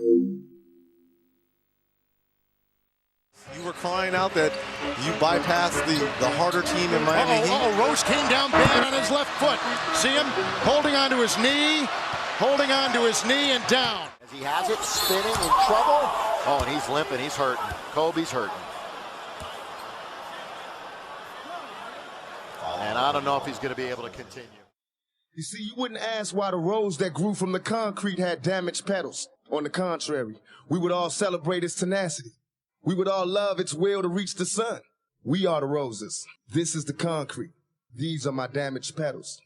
You were crying out that you bypassed the harder team in Miami Heat. Roach came down bad on his left foot. See him holding onto his knee and down. As he has it, spinning, in trouble. Oh, and he's limping, he's hurting. Kobe's hurting. And I don't know if he's going to be able to continue. You see, you wouldn't ask why the rose that grew from the concrete had damaged petals. On the contrary, we would all celebrate its tenacity. We would all love its will to reach the sun. We are the roses. This is the concrete. These are my damaged petals.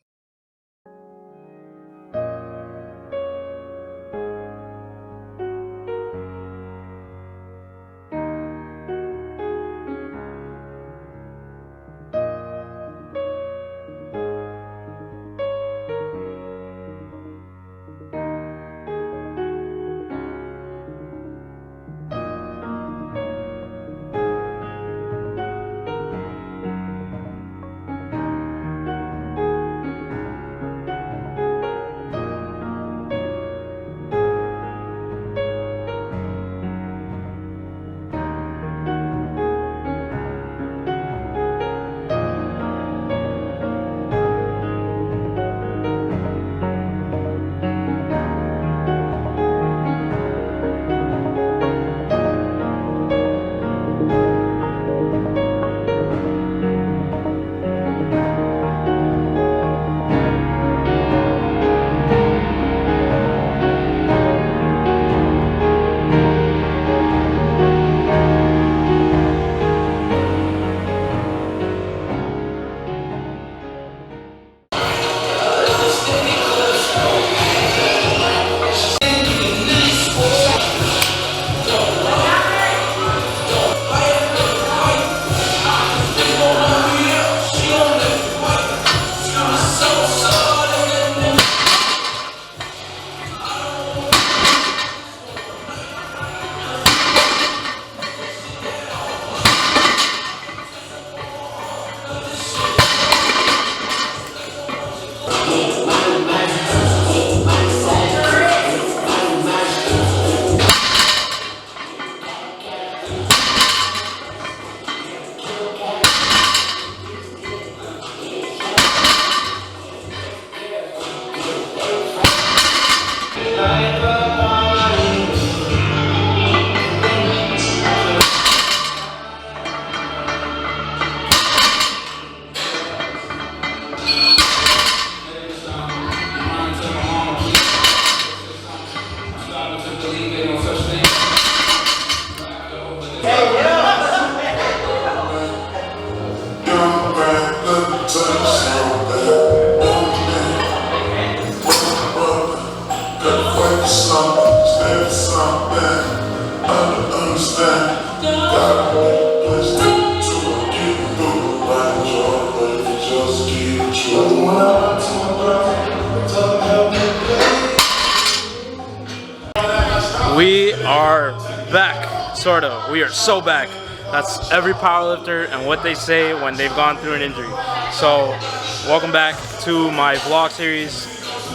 We are back, sort of. We are so back. That's every powerlifter and what they say when they've gone through an injury. So, welcome back to my vlog series.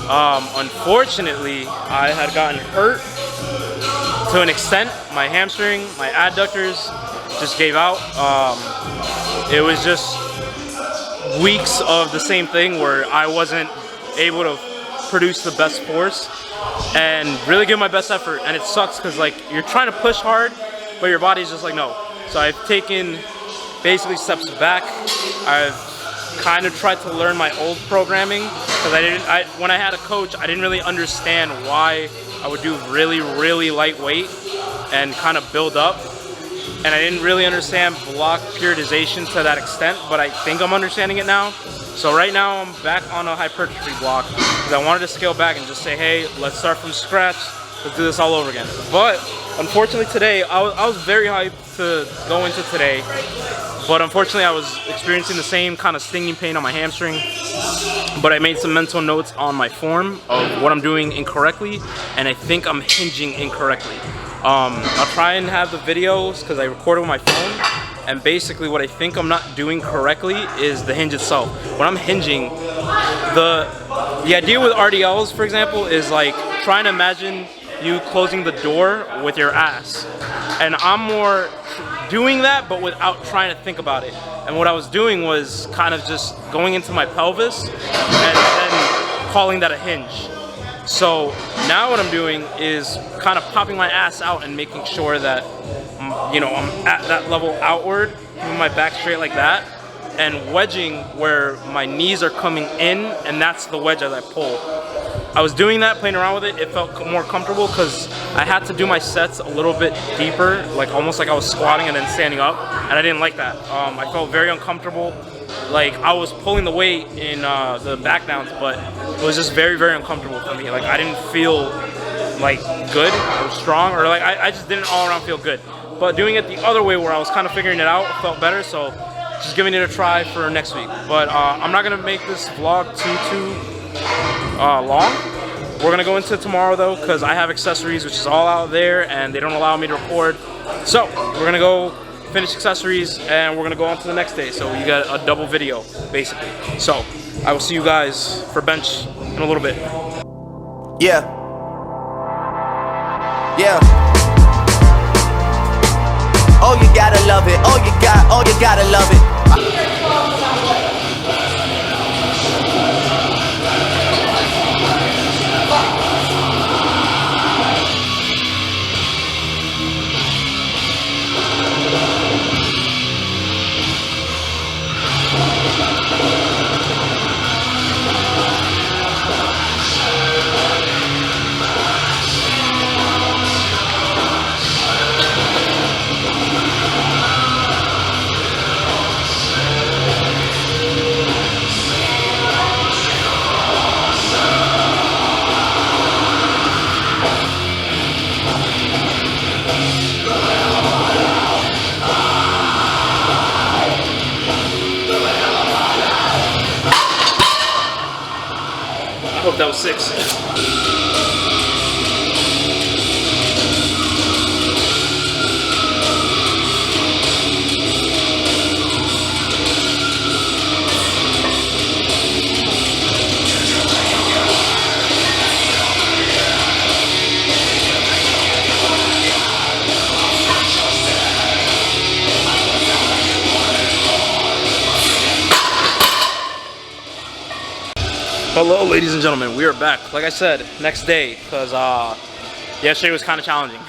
Unfortunately, I had gotten hurt to an extent. My hamstring, my adductors just gave out. It was just weeks of the same thing where I wasn't able to produce the best force and really give my best effort, and it sucks because like you're trying to push hard but your body's just like no. So I've taken basically steps back. I've kind of tried to learn my old programming because when I had a coach, I didn't really understand why I would do really lightweight and kind of build up, and I didn't really understand block periodization to that extent, but I think I'm understanding it now. So right now I'm back on a hypertrophy block because I wanted to scale back and just say, hey, let's start from scratch. Let's do this all over again. But unfortunately today, I was very hyped to go into today. But unfortunately I was experiencing the same kind of stinging pain on my hamstring. But I made some mental notes on my form of what I'm doing incorrectly. And I think I'm hinging incorrectly. I'll try and have the videos because I recorded with my phone. And basically what I think I'm not doing correctly is the hinge itself. When I'm hinging, the idea with RDLs, for example, is like trying to imagine you closing the door with your ass. And I'm more doing that, but without trying to think about it. And what I was doing was kind of just going into my pelvis and then calling that a hinge. So now what I'm doing is kind of popping my ass out and making sure that, you know, I'm at that level outward, keeping my back straight like that, and wedging where my knees are coming in, and that's the wedge as I pull. I was doing that, playing around with it. It felt more comfortable because I had to do my sets a little bit deeper, like almost like I was squatting and then standing up, and I didn't like that. I felt very uncomfortable. Like I was pulling the weight in the back downs, but it was just very, very uncomfortable for me. Like I didn't feel like good or strong, or like I just didn't all around feel good. But doing it the other way where I was kind of figuring it out felt better, so just giving it a try for next week. But I'm not gonna make this vlog too long. We're gonna go into tomorrow though, because I have accessories, which is all out there, and they don't allow me to record. So we're gonna go finish accessories, and we're gonna go on to the next day. So you got a double video, basically. So I will see you guys for bench in a little bit. Yeah. Yeah. Oh, you gotta love it. Oh, you gotta love it. I hope that was 6. Hello, ladies and gentlemen, we are back. Like I said, next day, because yesterday was kind of challenging.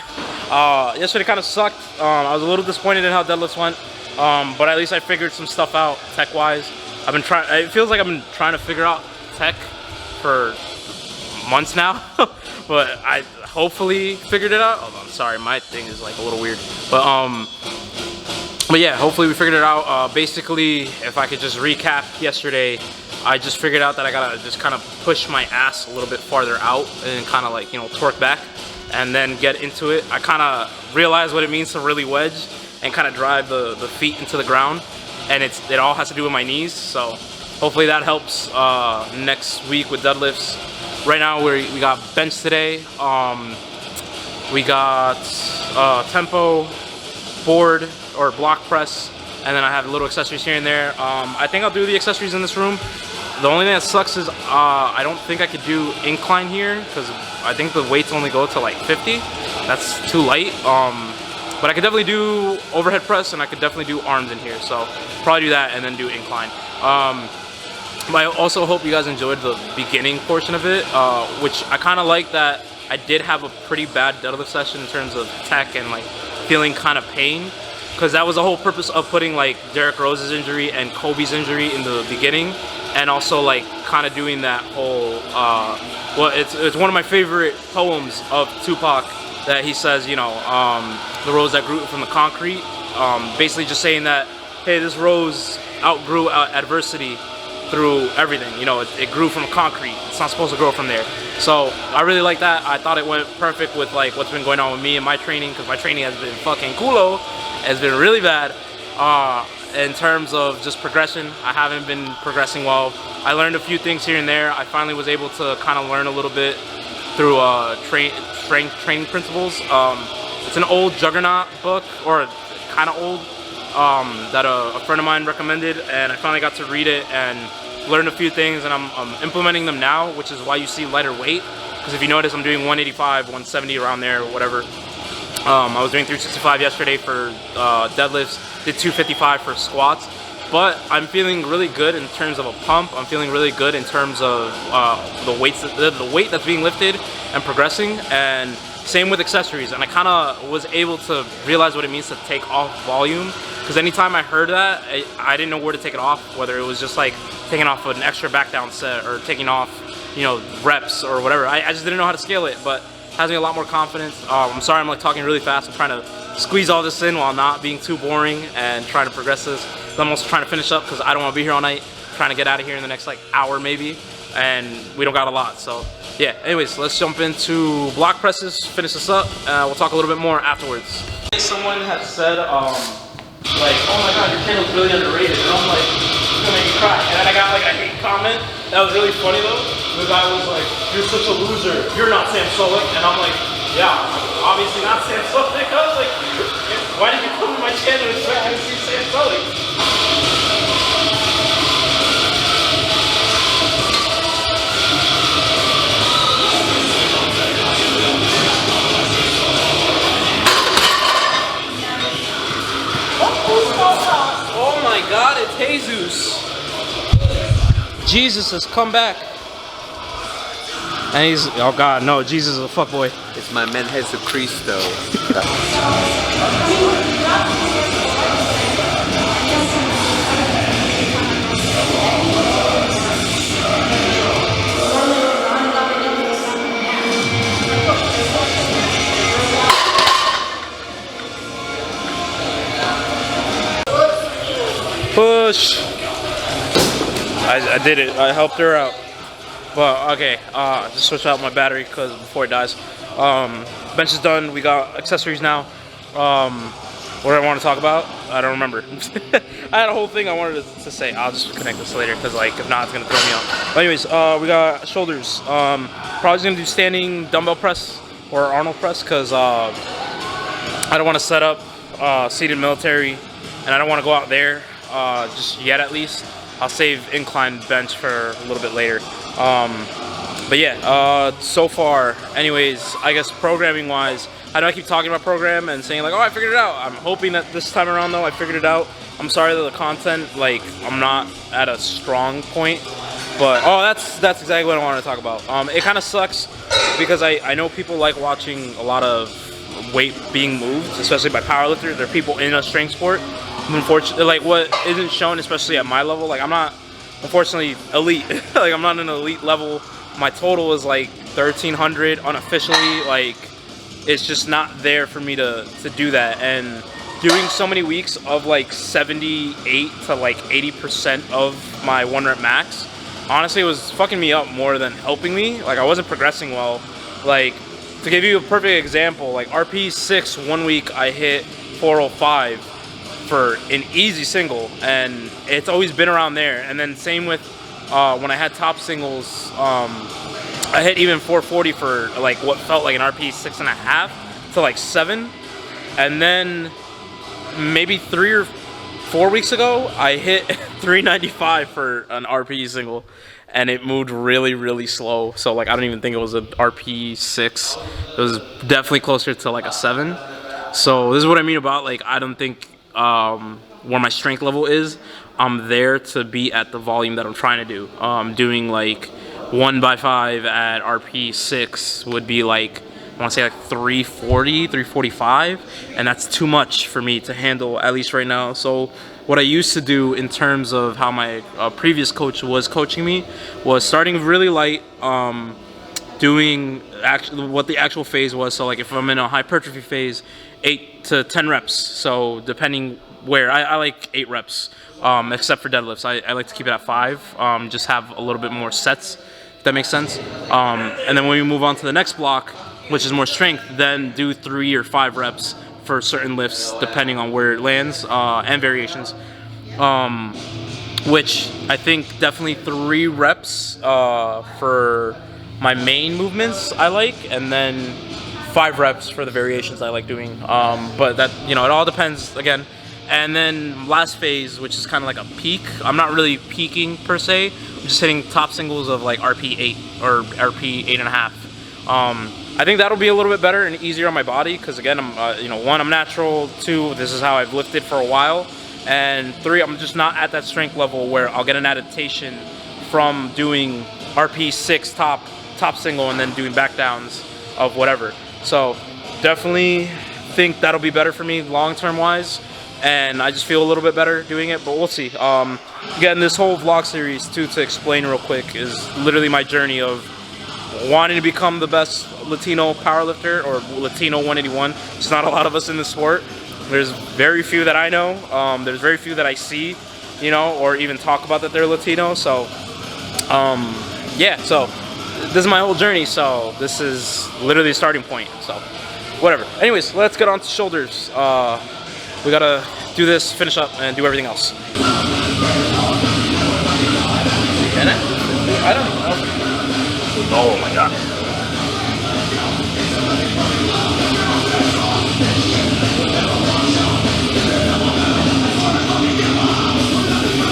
Yesterday kind of sucked. I was a little disappointed in how deadlifts went, but at least I figured some stuff out tech-wise. I've been trying. It feels like I've been trying to figure out tech for months now, but I hopefully figured it out. Oh, I'm sorry, my thing is like a little weird, but yeah, hopefully we figured it out. Basically, if I could just recap yesterday. I just figured out that I gotta just kind of push my ass a little bit farther out and kind of like, you know, torque back and then get into it. I kind of realized what it means to really wedge and kind of drive the feet into the ground, and it all has to do with my knees. So hopefully that helps next week with deadlifts. Right now we got bench today. We got tempo, board or block press, and then I have little accessories here and there. I think I'll do the accessories in this room. The only thing that sucks is I don't think I could do incline here because I think the weights only go to like 50. That's too light. But I could definitely do overhead press, and I could definitely do arms in here. So probably do that and then do incline. But I also hope you guys enjoyed the beginning portion of it, which I kind of like that I did have a pretty bad deadlift session in terms of tech and like feeling kind of pain. Because that was the whole purpose of putting like Derrick Rose's injury and Kobe's injury in the beginning, and also like kind of doing that whole well, it's one of my favorite poems of Tupac that he says, you know, the rose that grew from the concrete, basically just saying that, hey, this rose outgrew adversity through everything, you know, it grew from concrete. It's not supposed to grow from there. So I really like that. I thought it went perfect with like what's been going on with me and my training, because my training has been fucking culo. It's been really bad. In terms of just progression, I haven't been progressing well. I learned a few things here and there. I finally was able to kind of learn a little bit through strength training principles. It's an old Juggernaut book, or kind of old, that a friend of mine recommended, and I finally got to read it and learned a few things, and I'm implementing them now, which is why you see lighter weight. because if you notice, I'm doing 185, 170 around there, or whatever. I was doing 365 yesterday for deadlifts, did 255 for squats, but I'm feeling really good in terms of a pump. I'm feeling really good in terms of the weight that's being lifted and progressing, and same with accessories. And I kind of was able to realize what it means to take off volume, because anytime I heard that, I didn't know where to take it off, whether it was just like taking off an extra back down set or taking off, you know, reps or whatever. I just didn't know how to scale it, but has me a lot more confidence. I'm sorry I'm like talking really fast. I'm trying to squeeze all this in while not being too boring and trying to progress this. I'm also trying to finish up because I don't want to be here all night. I'm trying to get out of here in the next like hour maybe, and we don't got a lot. So yeah, anyways, let's jump into block presses, finish this up, we'll talk a little bit more afterwards. Someone had said like, oh my god, your channel's really underrated, and I'm like, it's gonna make me cry. And then I got like a hate comment that was really funny though. The guy was like, you're such a loser, you're not Sam Sulek. And I'm like, yeah, I'm obviously not Sam Sulek. I was like, why did you come to my channel expecting to see Sam Sulek? Oh my god, it's Jesus. Jesus has come back. And he's, oh god, no, Jesus is a fuckboy. It's my man Jesu Cristo. Push. I did it. I helped her out. But okay, just switch out my battery because before it dies. Bench is done. We got accessories now. What do I want to talk about? I don't remember. I had a whole thing I wanted to say. I'll just connect this later because like if not, it's gonna throw me off. But anyways, we got shoulders. Probably gonna do standing dumbbell press or Arnold press because I don't want to set up seated military, and I don't want to go out there just yet at least. I'll save incline bench for a little bit later. But yeah, so far, anyways, I guess programming wise, I know I keep talking about program and saying like, oh, I figured it out. I'm hoping that this time around though, I figured it out. I'm sorry that the content, like, I'm not at a strong point, but oh, that's exactly what I wanted to talk about. It kind of sucks because I know people like watching a lot of weight being moved, especially by powerlifters. There are people in a strength sport. Unfortunately, like what isn't shown, especially at my level, like I'm not, unfortunately, elite. Like I'm not an elite level. My total is like 1,300 unofficially. Like it's just not there for me to do that. And doing so many weeks of like 78 to like 80% of my 1 rep max, honestly, it was fucking me up more than helping me. Like I wasn't progressing well. Like to give you a perfect example, like RP 6 1 week I hit 405 for an easy single, and it's always been around there. And then same with when I had top singles, I hit even 440 for like what felt like an RP 6.5 to like 7. And then maybe 3 or 4 weeks ago, I hit 395 for an RP single, and it moved really, really slow. So like I don't even think it was an RP 6. It was definitely closer to like a 7. So this is what I mean about like I don't think where my strength level is, I'm there to be at the volume that I'm trying to do. Doing like 1x5 at RP 6 would be like, I want to say like 340, 345, and that's too much for me to handle, at least right now. So what I used to do in terms of how my previous coach was coaching me was starting really light, doing what the actual phase was. So like if I'm in a hypertrophy phase, 8 to 10 reps. So depending where, I like 8 reps, except for deadlifts. I like to keep it at 5, just have a little bit more sets, if that makes sense. And then when we move on to the next block, which is more strength, then do 3 or 5 reps for certain lifts, depending on where it lands, and variations. Which I think definitely 3 reps for my main movements I like, and then 5 reps for the variations I like doing. But that, you know, it all depends again. And then last phase, which is kind of like a peak. I'm not really peaking per se. I'm just hitting top singles of like RP 8 or RP 8.5. I think that'll be a little bit better and easier on my body because again, I'm, you know, 1, I'm natural. 2, this is how I've lifted for a while, and 3, I'm just not at that strength level where I'll get an adaptation from doing RP 6 top single and then doing back downs of whatever. So definitely think that'll be better for me long-term wise, and I just feel a little bit better doing it, but we'll see. Again, this whole vlog series too, to explain real quick, is literally my journey of wanting to become the best Latino powerlifter or Latino 181. There's not a lot of us in the sport. There's very few that I know. There's very few that I see, you know, or even talk about that they're Latino. So yeah, so this is my whole journey, so this is literally a starting point, so whatever. Anyways, let's get on to shoulders. We gotta do this, finish up, and do everything else. Can it? I don't know. Oh my god.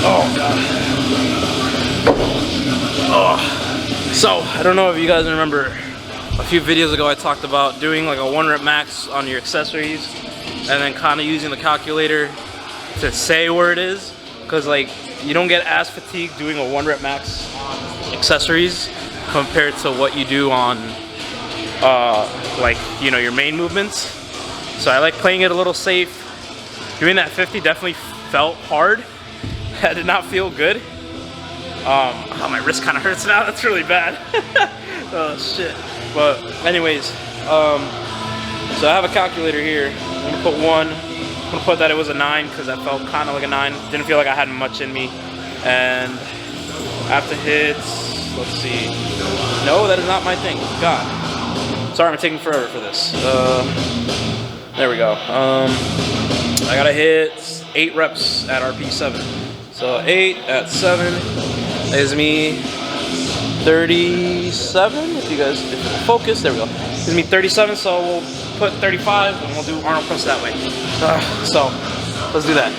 Oh god. Oh. So, I don't know if you guys remember, a few videos ago I talked about doing like a 1 rep max on your accessories and then kind of using the calculator to say where it is, because like you don't get as fatigued doing a 1 rep max on accessories compared to what you do on like, you know, your main movements. So I like playing it a little safe. Doing that 50 definitely felt hard. That did not feel good. Oh, my wrist kind of hurts now. That's really bad. Oh shit. But anyways, so I have a calculator here. I'm gonna put 1. I'm gonna put that it was a 9 because that felt kind of like a 9. Didn't feel like I had much in me. And after hits, let's see. No, that is not my thing. God. Sorry, I'm taking forever for this. There we go. I gotta hit 8 reps at RP 7. So 8 at 7 is me 37. If you guys focus, there we go. Gives me 37. So we'll put 35 and we'll do Arnold press that way. So let's do that.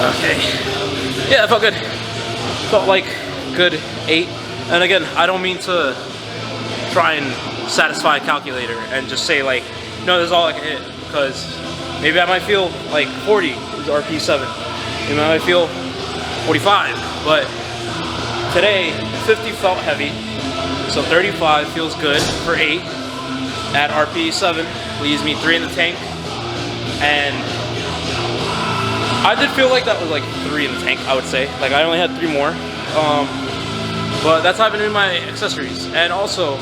Okay. Yeah, it felt good. Felt like good 8. And again, I don't mean to try and satisfy a calculator and just say like, no, this is all I can hit, because maybe I might feel like 40 is RP7. Maybe I might feel 45, but today 50 felt heavy, so 35 feels good for 8 at RP7. Leaves me 3 in the tank, and I did feel like that was like 3 in the tank, I would say. Like I only had 3 more. But that's how I've been doing my accessories. And also,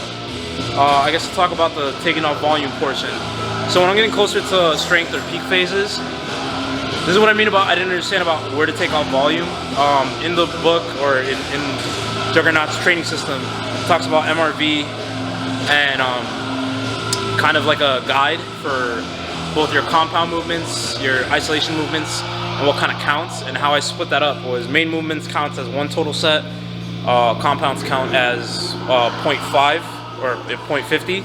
I guess to talk about the taking off volume portion. So when I'm getting closer to strength or peak phases, this is what I mean about I didn't understand about where to take off volume. In the book or in Juggernaut's training system, it talks about MRV and kind of like a guide for both your compound movements, your isolation movements, and what kind of counts. And how I split that up was main movements counts as 1 total set, compounds count as 0.5 or 0.50,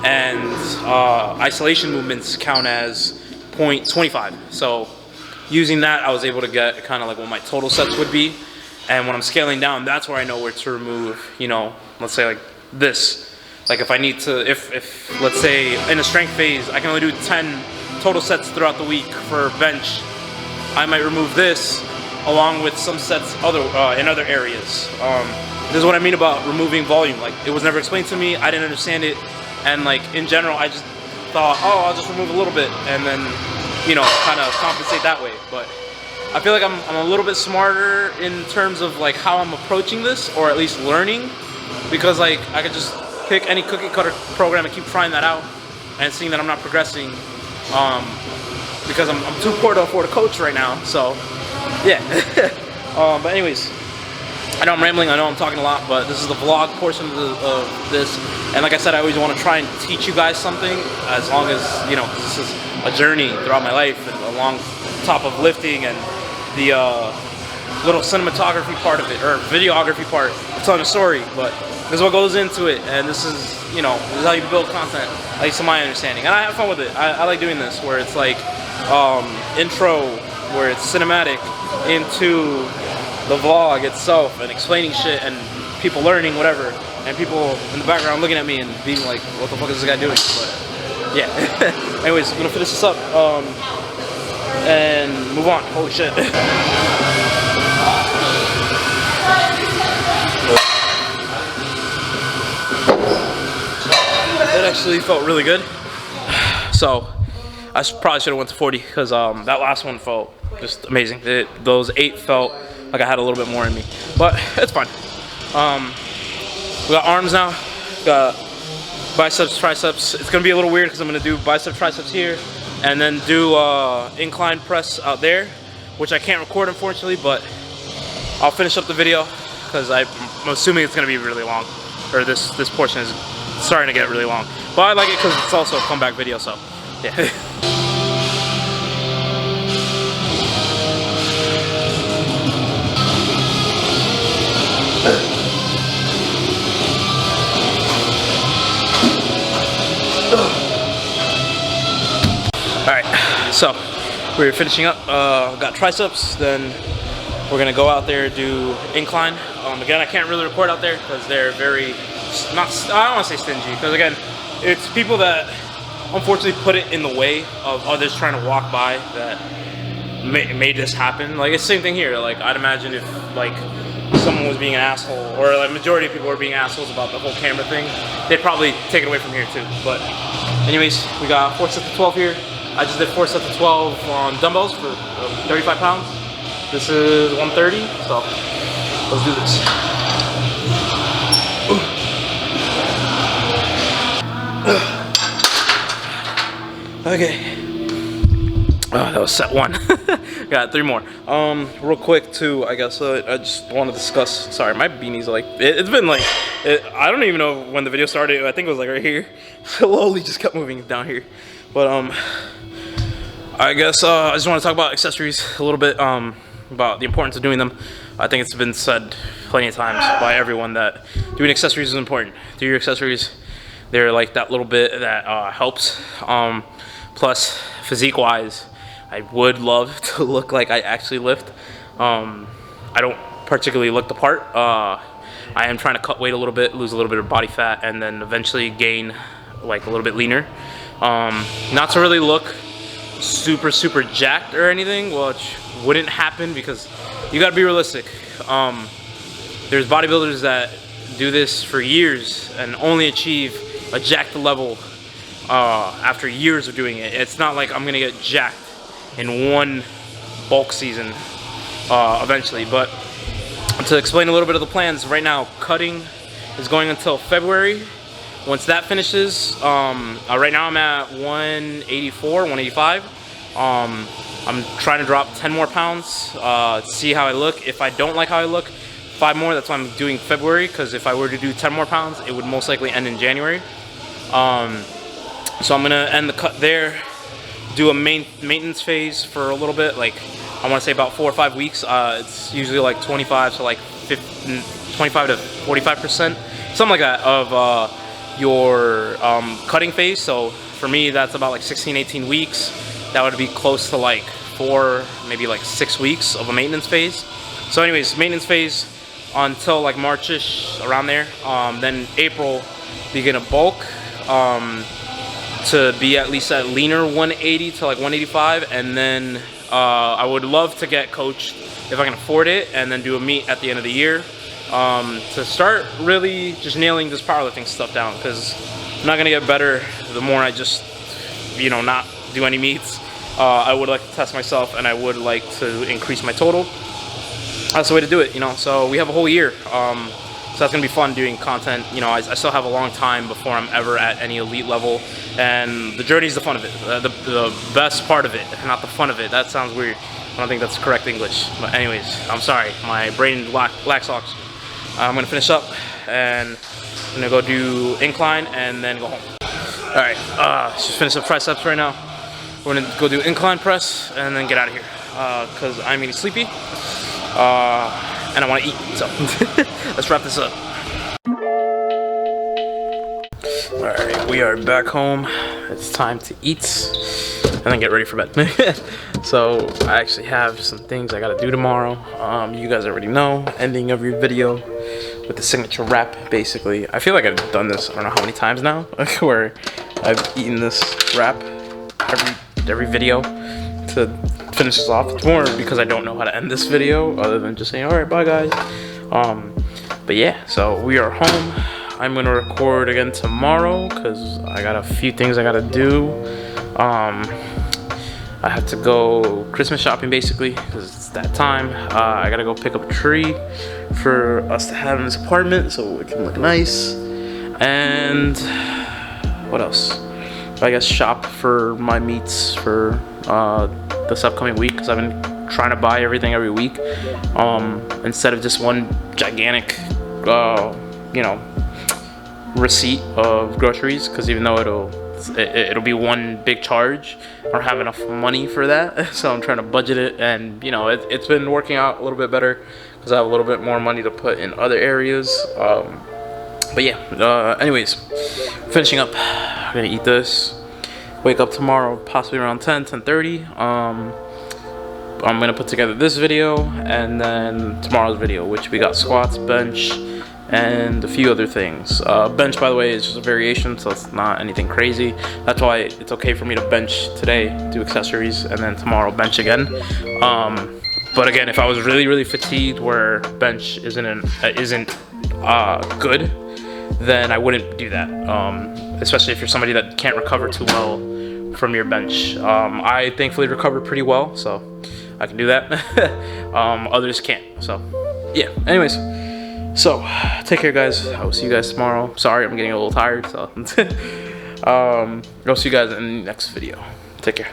and isolation movements count as 0.25. So using that, I was able to get kind of like what my total sets would be. And when I'm scaling down, that's where I know where to remove, you know, let's say like this. Like if I need to, if let's say in a strength phase, I can only do 10 total sets throughout the week for bench, I might remove this along with some sets in other areas. This is what I mean about removing volume. Like it was never explained to me, I didn't understand it, and like in general, I just thought, oh, I'll just remove a little bit and then, you know, kind of compensate that way. But I feel like I'm a little bit smarter in terms of like how I'm approaching this, or at least learning, because like I could just pick any cookie cutter program and keep trying that out and seeing that I'm not progressing, because I'm too poor to afford a coach right now. So yeah. But anyways, I know I'm rambling, I know I'm talking a lot, but this is the vlog portion of this, and like I said, I always want to try and teach you guys something, as long as, you know, this is a journey throughout my life, and along top of lifting and the little cinematography part of it, or videography part of telling a story. But this is what goes into it, and this is, you know, this is how you build content, at least to my understanding. And I have fun with it. I like doing this, where it's like intro, where it's cinematic, into the vlog itself, and explaining shit, and people learning whatever, and people in the background looking at me and being like, what the fuck is this guy doing? But yeah. Anyways, I'm gonna finish this up and move on. Holy shit. It actually felt really good. So I probably should have went to 40, because that last one felt just amazing. Those 8 felt like I had a little bit more in me, but it's fine. We got arms now, got biceps, triceps. It's gonna be a little weird because I'm gonna do bicep, triceps here, and then do incline press out there, which I can't record unfortunately, but I'll finish up the video because I'm assuming it's gonna be really long, or this portion is starting to get really long. But I like it because it's also a comeback video, so yeah. Alright, so we're finishing up. Got triceps, then we're gonna go out there, do incline. Again, I can't really record out there because they're very, I don't want to say stingy, because again, it's people that unfortunately put it in the way of others trying to walk by that made this happen. Like, it's the same thing here. Like, I'd imagine if like someone was being an asshole, or like majority of people were being assholes about the whole camera thing, they'd probably take it away from here too. But anyways, we got 4 sets of 12 here. I just did 4 sets of 12 on dumbbells for 35 pounds. This is 130, so let's do this. Okay. Oh, that was set 1. Got 3 more. Real quick too, I guess I just want to discuss. Sorry, my beanie's like, it's been like, I don't even know when the video started. I think it was like right here. Slowly just kept moving down here. But I guess I just want to talk about accessories a little bit, about the importance of doing them. I think it's been said plenty of times by everyone that doing accessories is important. Do your accessories. They're like that little bit that helps. Plus, physique-wise, I would love to look like I actually lift. I don't particularly look the part. I am trying to cut weight a little bit, lose a little bit of body fat, and then eventually gain like a little bit leaner. Not to really look super jacked or anything, which wouldn't happen because you gotta be realistic. There's bodybuilders that do this for years and only achieve a jacked level after years of doing it. It's not like I'm gonna get jacked in one bulk season eventually. But to explain a little bit of the plans, right now cutting is going until February. Once that finishes, right now I'm at 184, 185. I'm trying to drop 10 more pounds, see how I look. If I don't like how I look, 5 more, that's why I'm doing February, because if I were to do 10 more pounds, it would most likely end in January. So I'm gonna end the cut there, do a maintenance phase for a little bit, like I wanna say about 4 or 5 weeks. It's usually like 25 to like 25 to 45%, something like that, of your cutting phase. So for me, that's about like 16, 18 weeks. That would be close to like 4, maybe like 6 weeks of a maintenance phase. So anyways, maintenance phase until like March-ish, around there. Then April, begin a bulk to be at least at leaner 180 to like 185. And then I would love to get coached if I can afford it, and then do a meet at the end of the year. To start really just nailing this powerlifting stuff down, because I'm not gonna get better the more I just, you know, not do any meets. I would like to test myself, and I would like to increase my total. That's the way to do it, you know. So we have a whole year, so that's gonna be fun doing content. You know, I still have a long time before I'm ever at any elite level, and the journey is the fun of it, the best part of it, not the fun of it. That sounds weird. I don't think that's correct English, but anyways, I'm sorry, my brain lacks oxygen. I'm gonna finish up, and I'm gonna go do incline, and then go home. All right, just finish up triceps right now. We're gonna go do incline press and then get out of here because I'm getting sleepy and I want to eat. So let's wrap this up. All right, we are back home. It's time to eat and then get ready for bed. So I actually have some things I gotta do tomorrow. You guys already know. Ending every video with the signature wrap, basically. I feel like I've done this I don't know how many times now, where I've eaten this wrap every video to finish this off. It's more because I don't know how to end this video other than just saying, all right, bye guys. But yeah, so we are home. I'm gonna record again tomorrow because I got a few things I gotta do. I have to go Christmas shopping basically because it's that time. I gotta go pick up a tree for us to have in this apartment so it can look nice. And what else? I guess shop for my meats for this upcoming week because I've been trying to buy everything every week instead of just one gigantic, you know, receipt of groceries, because even though it'll be one big charge, I don't have enough money for that. So I'm trying to budget it, and you know, it's been working out a little bit better because I have a little bit more money to put in other areas. But yeah, anyways, finishing up. I'm gonna eat this, wake up tomorrow possibly around 10:30. I'm gonna put together this video and then tomorrow's video, which we got squats, bench, and a few other things. Bench, by the way, is just a variation, so it's not anything crazy. That's why it's okay for me to bench today, do accessories, and then tomorrow bench again. But again, if I was really fatigued where bench isn't good, then I wouldn't do that. Especially if you're somebody that can't recover too well from your bench. I thankfully recovered pretty well, so I can do that. Others can't, so yeah. Anyways, so take care guys. I will see you guys tomorrow. Sorry, I'm getting a little tired, so I'll see you guys in the next video. Take care.